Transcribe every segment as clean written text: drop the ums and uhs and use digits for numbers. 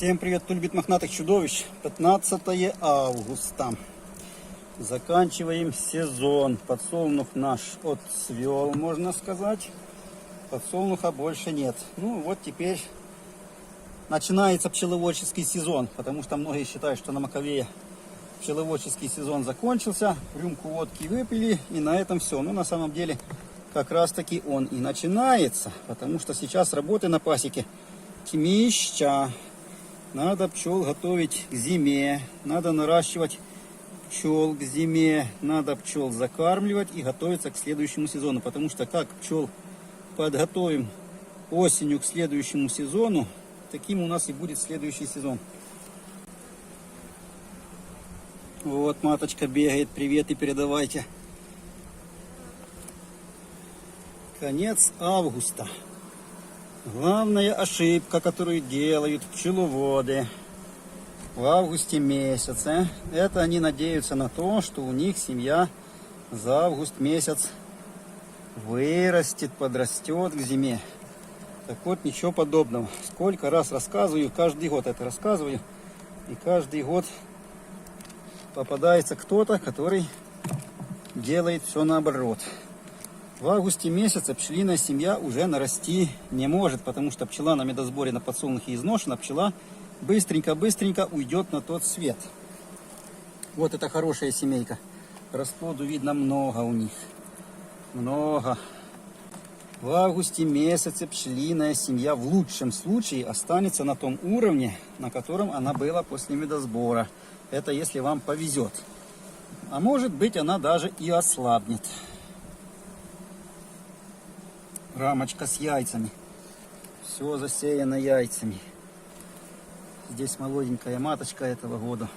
Всем привет, кто любит мохнатых чудовищ. 15 августа. Заканчиваем сезон. Подсолнух наш отцвел, можно сказать. Подсолнуха больше нет. Ну вот теперь начинается пчеловодческий сезон. Потому что многие считают, что на Маковее пчеловодческий сезон закончился. Рюмку водки выпили и на этом все. Но на самом деле как раз таки он и начинается. Потому что сейчас работы на пасеке тьмища. Надо пчел готовить к зиме, надо наращивать пчел к зиме, надо пчел закармливать и готовиться к следующему сезону. Потому что как пчел подготовим осенью к следующему сезону, таким у нас и будет следующий сезон. Вот маточка бегает, привет и передавайте. Конец августа. Главная ошибка, которую делают пчеловоды в августе месяце, это они надеются на то, что у них семья за август месяц вырастет, подрастет к зиме. Так вот, ничего подобного. Сколько раз рассказываю, каждый год это рассказываю, и каждый год попадается кто-то, который делает все наоборот. В августе месяце пчелиная семья уже нарасти не может, потому что пчела на медосборе на подсолнухе изношена, пчела быстренько уйдет на тот свет. Вот это хорошая семейка. Расплоду видно много у них. Много. В августе месяце пчелиная семья в лучшем случае останется на том уровне, на котором она была после медосбора. Это если вам повезет. А может быть, она даже и ослабнет. Рамочка с яйцами. Все засеяно яйцами. Здесь молоденькая маточка этого года.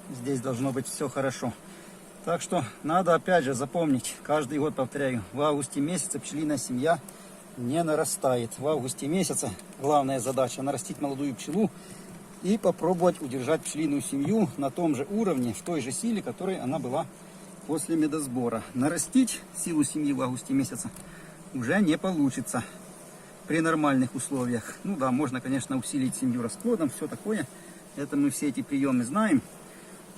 Здесь должно быть все хорошо. Так что надо опять же запомнить, каждый год повторяю, в августе месяце пчелиная семья не нарастает. В августе месяце главная задача нарастить молодую пчелу и попробовать удержать пчелиную семью на том же уровне, в той же силе, которой она была после медосбора. Нарастить силу семьи в августе месяце уже не получится при нормальных условиях. Ну да, можно, конечно, усилить семью расплодом, все такое. Это мы все эти приемы знаем.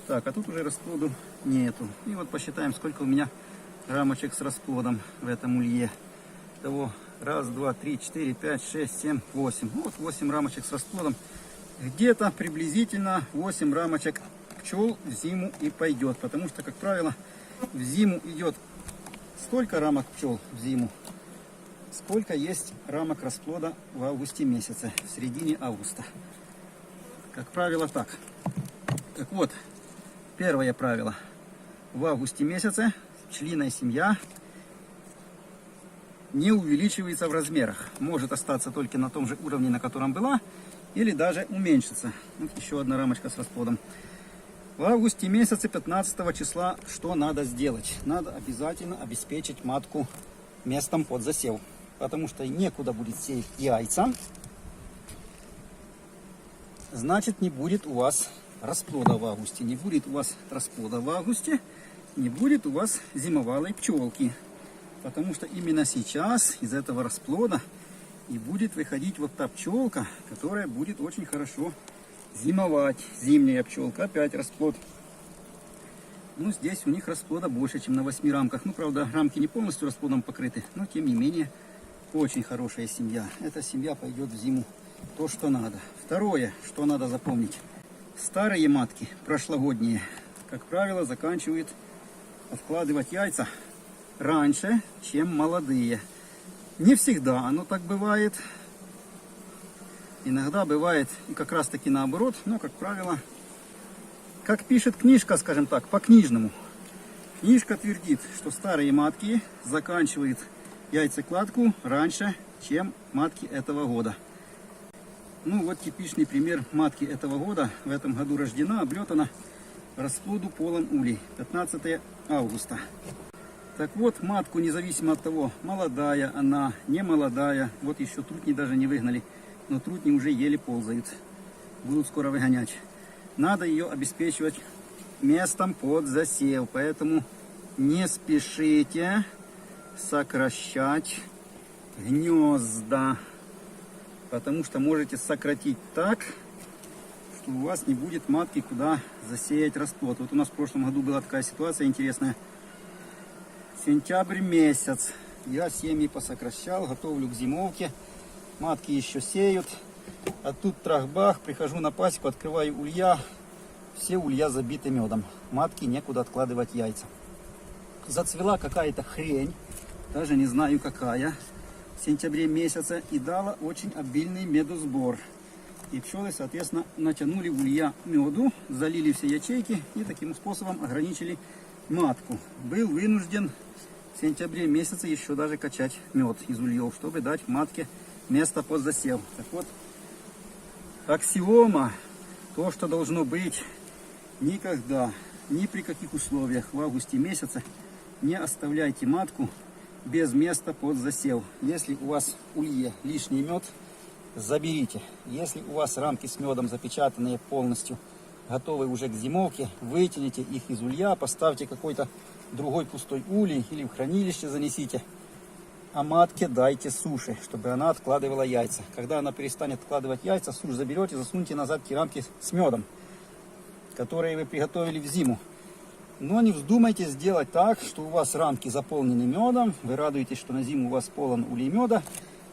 Так, а тут уже расплоду нету. И вот посчитаем, сколько у меня рамочек с расплодом в этом улье. Того 1, 2, 3, 4, 5, 6, 7, 8. Вот 8 рамочек с расплодом. Где-то приблизительно 8 рамочек пчел в зиму и пойдет. Потому что, как правило, в зиму идет столько рамок пчел в зиму, сколько есть рамок расплода в августе месяце, в середине августа. Как правило, так. Так вот, первое правило. В августе месяце пчелиная семья не увеличивается в размерах. Может остаться только на том же уровне, на котором была, или даже уменьшиться. Вот еще одна рамочка с расплодом. В августе месяце 15 числа что надо сделать? Надо обязательно обеспечить матку местом под засев. Потому что некуда будет сеять яйца. Значит, не будет у вас расплода в августе. Не будет у вас расплода в августе. Не будет у вас зимовалой пчелки. Потому что именно сейчас из этого расплода и будет выходить вот та пчелка, которая будет очень хорошо зимовать. Зимняя пчелка. Опять расплод. Ну, здесь у них расплода больше, чем на 8 рамках. Ну, правда, рамки не полностью расплодом покрыты. Но, тем не менее, очень хорошая семья. Эта семья пойдет в зиму то, что надо. Второе, что надо запомнить. Старые матки, прошлогодние, как правило, заканчивают откладывать яйца раньше, чем молодые. Не всегда оно так бывает. Иногда бывает и как раз таки наоборот, но, как правило, как пишет книжка, скажем так, по-книжному. Книжка твердит, что старые матки заканчивают яйцекладку раньше, чем матки этого года. Ну вот типичный пример матки этого года. В этом году рождена, облетана, расплоду полон улей. 15 августа. Так вот, матку, независимо от того, молодая она, не молодая, вот еще трутни даже не выгнали, но трутни уже еле ползают. Будут скоро выгонять. Надо ее обеспечивать местом под засев. Поэтому не спешите сокращать гнезда. потому что можете сократить так, что у вас не будет матки, куда засеять расплод. Вот у нас в прошлом году была такая ситуация интересная. Сентябрь месяц. Я семьи посокращал, готовлю к зимовке. Матки еще сеют. А тут трах-бах, прихожу на пасеку, открываю улья. Все улья забиты медом. Матки некуда откладывать яйца. Зацвела какая-то хрень, даже не знаю какая, в сентябре месяце, и дала очень обильный медосбор. И пчелы, соответственно, натянули в улья меду, залили все ячейки и таким способом ограничили матку. Был вынужден в сентябре месяце еще даже качать мед из ульев, чтобы дать матке место под засев. Так вот, аксиома, то, что должно быть: никогда, ни при каких условиях в августе месяце не оставляйте матку без места под засев. Если у вас в улье лишний мед, заберите. Если у вас рамки с медом запечатанные полностью, готовы уже к зимовке, вытяните их из улья, поставьте какой-то другой пустой улей или в хранилище занесите. А матке дайте суши, чтобы она откладывала яйца. Когда она перестанет откладывать яйца, сушь заберете, засуньте назад те рамки с медом, которые вы приготовили в зиму. Но не вздумайте сделать так, что у вас рамки заполнены медом, вы радуетесь, что на зиму у вас полон улей меда,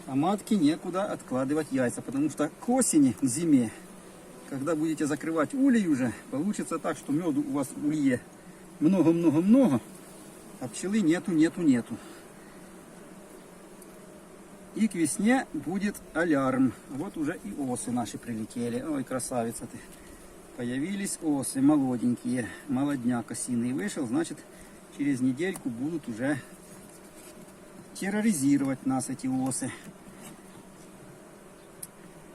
а матке некуда откладывать яйца, потому что к осени, к зиме, когда будете закрывать улей уже, получится так, что меду у вас в улье много-много-много, а пчелы нету. И к весне будет алярм. Вот уже и осы наши прилетели. Ой, красавица ты. Появились осы молоденькие. Молодняк осиный вышел, значит, через недельку будут уже терроризировать нас эти осы.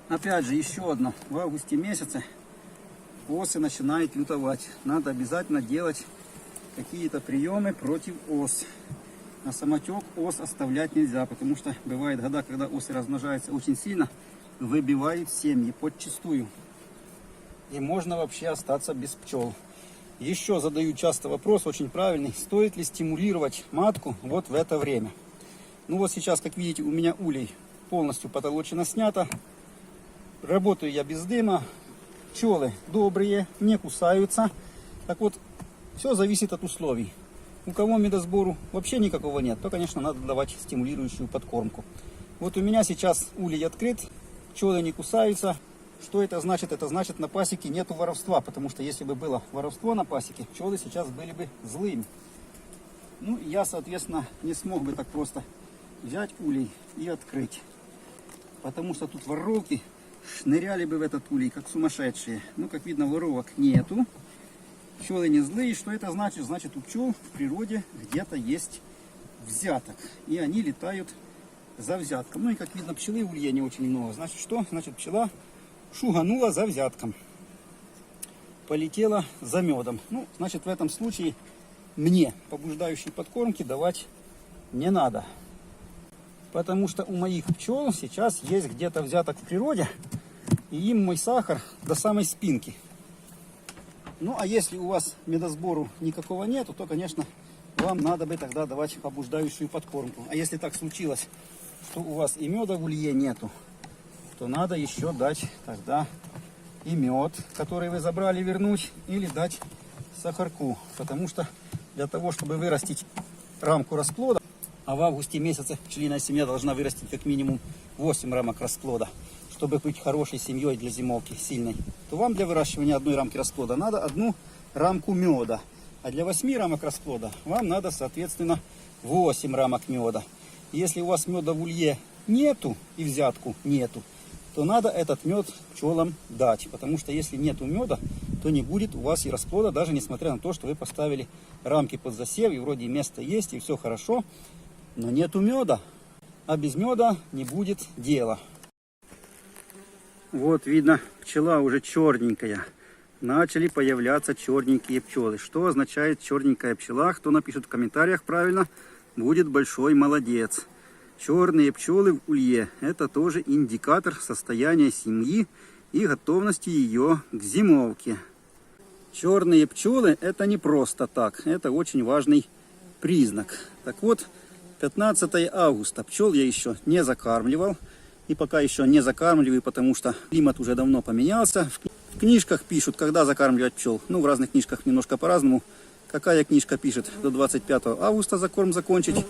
Опять же, еще одно. В августе месяце осы начинают лютовать. Надо обязательно делать какие-то приемы против ос. На самотек ос оставлять нельзя, потому что бывают года, когда осы размножаются очень сильно, выбивают семьи подчистую. И можно вообще остаться без пчел. Еще задаю часто вопрос, очень правильный: стоит ли стимулировать матку вот в это время? Ну вот сейчас, как видите, у меня улей полностью потолочено, снято. Работаю я без дыма. Пчелы добрые, не кусаются. Так вот, все зависит от условий. У кого медосбору вообще никакого нет, то, конечно, надо давать стимулирующую подкормку. Вот у меня сейчас улей открыт, пчелы не кусаются. Что это значит? Это значит, на пасеке нету воровства, потому что если бы было воровство на пасеке, пчелы сейчас были бы злыми. Ну, я, соответственно, не смог бы так просто взять улей и открыть, потому что тут воровки шныряли бы в этот улей, как сумасшедшие. Ну, как видно, воровок нету. Пчелы не злые. Что это значит? Значит, у пчел в природе где-то есть взяток. И они летают за взятком. Ну и как видно, пчелы в улье не очень много. Значит, что? Значит, пчела шуганула за взятком. Полетела за медом. Ну, значит, в этом случае мне побуждающие подкормки давать не надо. Потому что у моих пчел сейчас есть где-то взяток в природе. И им мой сахар до самой спинки. Ну, а если у вас медосбору никакого нету, то, конечно, вам надо бы тогда давать побуждающую подкормку. А если так случилось, что у вас и меда в улье нету, то надо еще дать тогда и мед, который вы забрали, вернуть, или дать сахарку. Потому что для того, чтобы вырастить рамку расплода, а в августе месяце пчелиная семья должна вырастить как минимум 8 рамок расплода, чтобы быть хорошей семьей для зимовки, сильной, то вам для выращивания одной рамки расплода надо одну рамку меда. А для 8 рамок расплода вам надо, соответственно, 8 рамок меда. Если у вас меда в улье нету и взятку нету, то надо этот мед пчелам дать. Потому что если нету меда, то не будет у вас и расплода, даже несмотря на то, что вы поставили рамки под засев, и вроде место есть, и все хорошо, но нету меда. А без меда не будет дела. Вот видно, пчела уже черненькая. Начали появляться черненькие пчелы. Что означает черненькая пчела? Кто напишет в комментариях правильно, будет большой молодец. Черные пчелы в улье – это тоже индикатор состояния семьи и готовности ее к зимовке. Черные пчелы – это не просто так, это очень важный признак. Так вот, 15 августа пчел я еще не закармливал. И пока еще не закармливаю, потому что климат уже давно поменялся. В книжках пишут, когда закармливать пчел. Ну, в разных книжках немножко по-разному. Какая книжка пишет до 25 августа закорм закончить.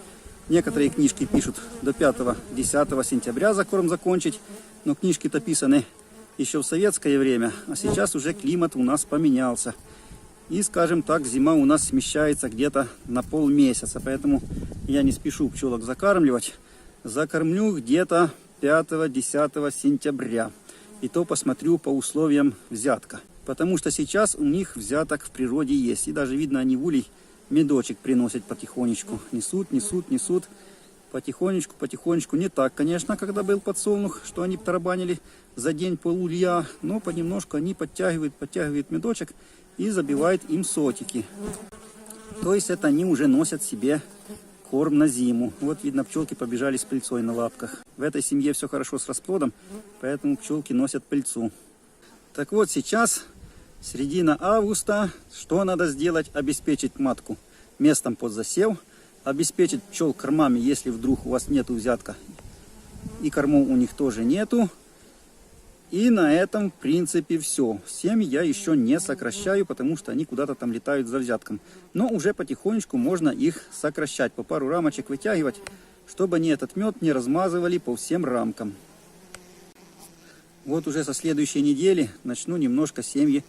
Некоторые книжки пишут до 5-10 сентября закорм закончить. Но книжки-то писаны еще в советское время. А сейчас уже климат у нас поменялся. И, скажем так, зима у нас смещается где-то на полмесяца. Поэтому я не спешу пчелок закармливать. Закормлю где-то 5-10 сентября. И то посмотрю по условиям взятка. Потому что сейчас у них взяток в природе есть. И даже видно, они в улей медочек приносят потихонечку. Несут, несут, несут. Потихонечку, потихонечку. Не так, конечно, когда был подсолнух, что они тарабанили за день пол-улья. Но понемножку они подтягивают медочек и забивают им сотики. То есть это они уже носят себе корм на зиму. Вот видно, пчелки побежали с пыльцой на лапках. В этой семье все хорошо с расплодом, поэтому пчелки носят пыльцу. Так вот, сейчас середина августа. Что надо сделать? Обеспечить матку местом под засев. Обеспечить пчел кормами, если вдруг у вас нету взятка. И кормов у них тоже нету. И на этом, в принципе, все. Семьи я еще не сокращаю, потому что они куда-то там летают за взятком. Но уже потихонечку можно их сокращать. По пару рамочек вытягивать, чтобы они этот мед не размазывали по всем рамкам. Вот уже со следующей недели начну немножко семьи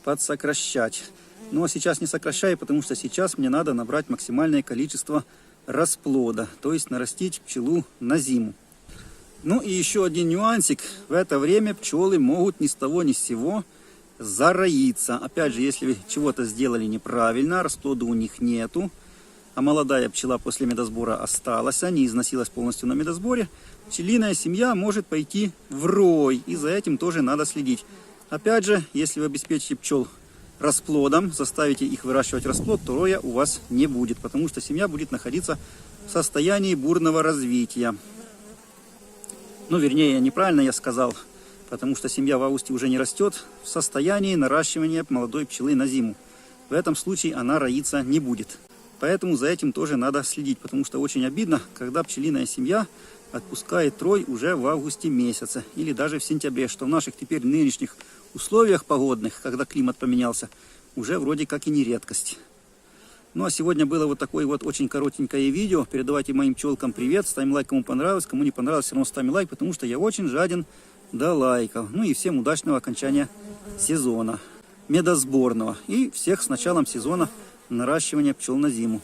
подсокращать. Но сейчас не сокращаю, потому что сейчас мне надо набрать максимальное количество расплода. То есть нарастить пчелу на зиму. Ну и еще один нюансик. В это время пчелы могут ни с того ни с сего зароиться. Опять же, если вы чего-то сделали неправильно, расплода у них нету, а молодая пчела после медосбора осталась, не износилась полностью на медосборе, пчелиная семья может пойти в рой. И за этим тоже надо следить. Опять же, если вы обеспечите пчел расплодом, заставите их выращивать расплод, то роя у вас не будет, потому что семья будет находиться в состоянии бурного развития. Ну, вернее, неправильно я сказал, потому что семья в августе уже не растет в состоянии наращивания молодой пчелы на зиму. В этом случае она роиться не будет. Поэтому за этим тоже надо следить, потому что очень обидно, когда пчелиная семья отпускает рой уже в августе месяце или даже в сентябре, что в наших теперь нынешних условиях погодных, когда климат поменялся, уже вроде как и не редкость. Ну а сегодня было вот такое вот очень коротенькое видео. Передавайте моим пчелкам привет, ставим лайк, кому понравилось, кому не понравилось, все равно ставим лайк, потому что я очень жаден до лайков. Ну и всем удачного окончания сезона медосборного. И всех с началом сезона наращивания пчел на зиму.